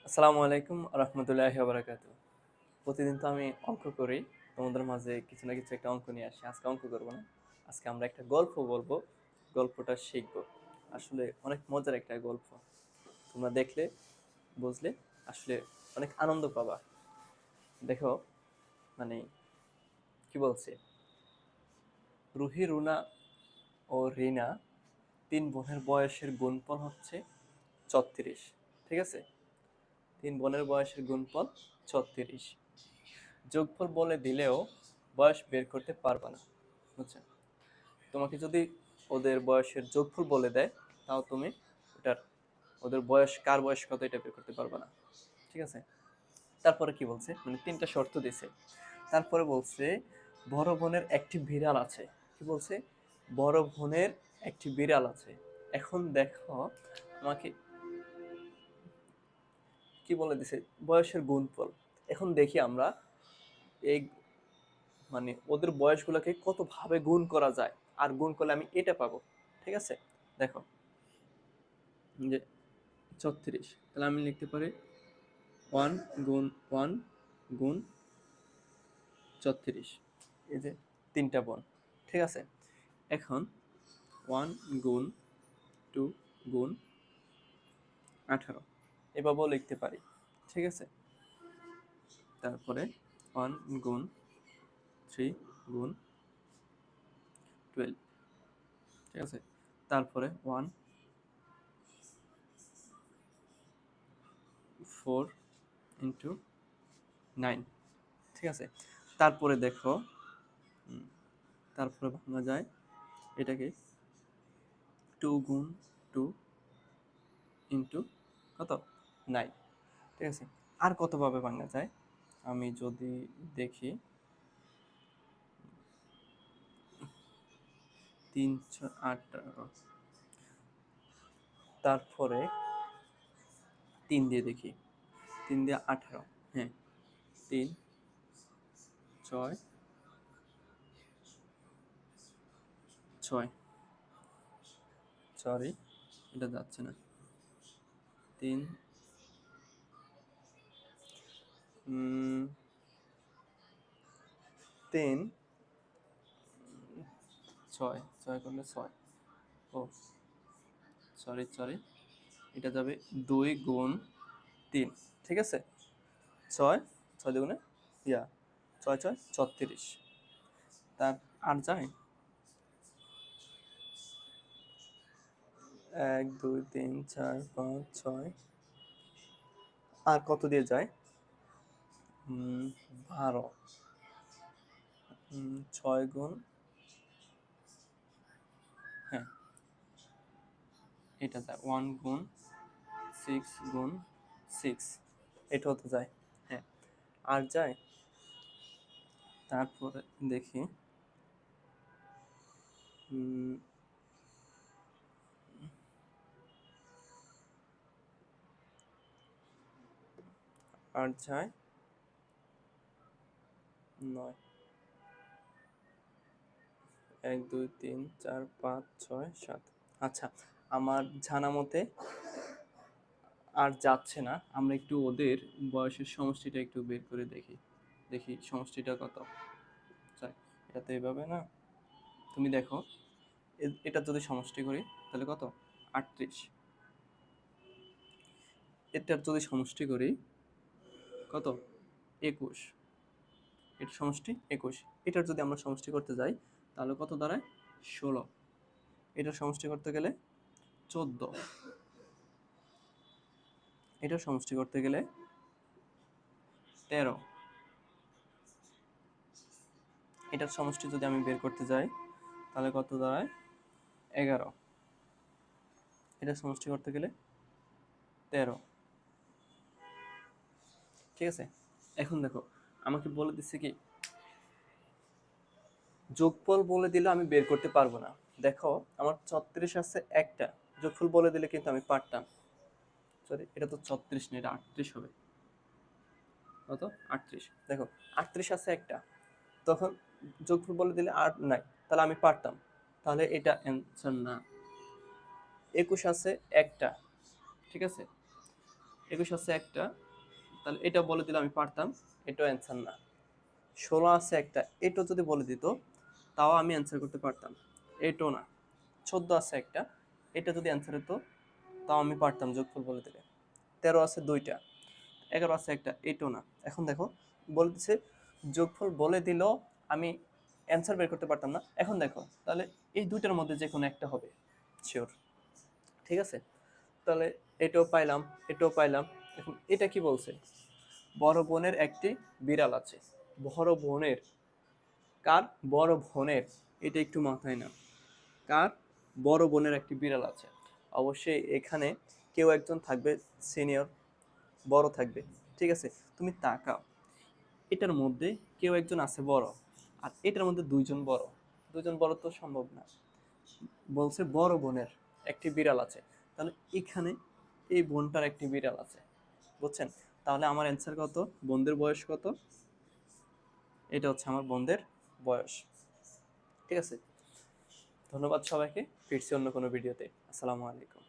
আসসালামু আলাইকুম রহমতুল্লাহি ওয়া বারাকাতুহু। প্রতিদিন তো আমি অঙ্ক করি, তোমাদের মাঝে কিছু না কিছু একটা অঙ্ক নিয়ে আসি। আজকে অঙ্ক করবো না, আজকে আমরা একটা গল্প বলবো, গল্পটা শিখবো। আসলে অনেক মজার একটা গল্প, তোমরা দেখলে বুঝলে আসলে অনেক আনন্দ পাবা। দেখো, মানে কি বলছে, রুহি, রুনা ও রিনা তিন বোনের বয়সের গুণফল হচ্ছে 36। ঠিক আছে, তিন বোনের বয়সের গুণফল 36। যোগফল বলে দিলেও বয়স বের করতে পারবা না, বুঝছেন? তোমাকে যদি ওদের বয়সের যোগফল বলে দেয়, তাও তুমি ওটার ওদের বয়স, কার বয়স কত, এটা বের করতে পারবা না। ঠিক আছে, তারপরে কি বলছে, মানে তিনটা শর্ত দিছে। তারপরে বলছে বড় বোনের একটি বিড়াল আছে। কি বলছে? বড় বোনের একটি বিড়াল আছে। এখন দেখো, আমাকে কি বলে দিছে, বয়সের গুণফল। এখন দেখি আমরা এই, মানে ওদের বয়সগুলোকে কত ভাবে গুণ করা যায়, আর গুণ করলে আমি এটা পাবো। ঠিক আছে, দেখো যে 36, তাহলে আমি লিখতে পারি 1 গুণ 1 গুণ 36। এই যে তিনটা বোন। ঠিক আছে, এখন 1 গুণ 2 গুণ 18 এভাবেও লিখতে পারি। ঠিক আছে, তারপরে 1 গুণ 3 গুণ 12। ঠিক আছে, তারপরে 1 4 × 9। ঠিক আছে, তারপরে দেখো, তারপরে ভাঙা যায় এটাকে 2 গুণ 2 কত, 9। ঠিক আছে, আর কতভাবে ভাঙা যায় আমি যদি দেখি, 3 × 18, তারপরে 3 দিয়ে দেখি, 3 দিয়ে 18, হ্যাঁ 3 6 6, সরি এটা যাচ্ছে না, 3 3 6 6 করলে 6, ও সরি সরি, এটা যাবে 2 গুণ 3। ঠিক আছে, 6 6 দুগুণে, 6 6 36। তার আর যায় 1 2 3 4 5 6, আর কত দিয়ে যায়, 12। 6 গুণ, হ্যাঁ এটা যায় 1 গুণ 6 গুণ 6, এটাও তো যায়, হ্যাঁ আর যায়। তারপরে দেখি, আর যায় 9। 1 2 3 4 5 6 7। আচ্ছা, আমার জানা মতে আর যাচ্ছে না, আমরা একটু ওদের বয়সের সমষ্টিটা একটু বের করে দেখি। দেখি সমষ্টিটা কত। চাই, এটা তো এইভাবে না, তুমি দেখো এটা যদি সমষ্টি করি তাহলে কত, 38। এটার যদি সমষ্টি করি কত, 21। এটার সমষ্টি 21। এটার যদি আমরা সমষ্টি করতে যাই তাহলে কত দাঁড়ায়, 16। এটার সমষ্টি করতে গেলে 14। এটার সমষ্টি করতে গেলে 13। এটার সমষ্টি যদি আমি বের করতে যাই তাহলে কত দাঁড়ায়, 11। এটার সমষ্টি করতে গেলে 13। ঠিক আছে, এখন দেখো, আমাকে বলে দিচ্ছে কি, যোগফল বলে দিলে আমি বের করতে পারবো না। দেখো, আমার 36 আছে একটা, যোগফল বলে দিলে কিন্তু আমি পারতাম। সরি, এটা তো 36 না, এটা 38 হবে। কত, 38। দেখো, 38 আছে একটা, তখন যোগফল বলে দিলে আর নাই, তাহলে আমি পারতাম, তাহলে এটা অ্যান্সার না। 21 আছে একটা, ঠিক আছে, 21 আছে একটা, তাহলে এটা বলে দিলে আমি পারতাম, এটাও অ্যান্সার না। 16 আছে একটা, এটাও যদি বলে দিত তাও আমি অ্যান্সার করতে পারতাম, এটাও না। 14 আছে একটা, এটা যদি অ্যান্সার হতো তাও আমি পারতাম যোগফল বলে দিলে। 13 আছে দুইটা, 11 আছে একটা, এটাও না। এখন দেখো বলে দিচ্ছে যোগফল বলে দিল, আমি অ্যান্সার বের করতে পারতাম না। এখন দেখো তাহলে এই দুইটার মধ্যে যে কোনো একটা হবে শিওর, ঠিক আছে? তাহলে এটাও পাইলাম, এটাও পাইলাম। এখন এটা কি বলছে, বড় বোনের একটি বিড়াল আছে। বড় বোনের, কার? বড় বোনের, এটা একটু মাথায় না। কার? বড় বোনের একটি বিড়াল আছে। অবশ্যই এখানে কেউ একজন থাকবে সিনিয়র, বড় থাকবে, ঠিক আছে? তুমি তাকাও, এটার মধ্যে কেউ একজন আছে বড়, আর এটার মধ্যে দুইজন বড়। দুইজন বড় তো সম্ভব না। বলছে বড় বোনের একটি বিড়াল আছে, তাহলে এখানে এই বোনটার একটি বিড়াল আছে, বুঝছেন? তাহলে আমার অ্যান্সার কত, বোনদের বয়স কত? এটা হচ্ছে আমার বোনদের বয়স, ঠিক আছে? ধন্যবাদ সবাইকে, ফিরছি অন্য কোনো ভিডিওতে। আসসালামু আলাইকুম।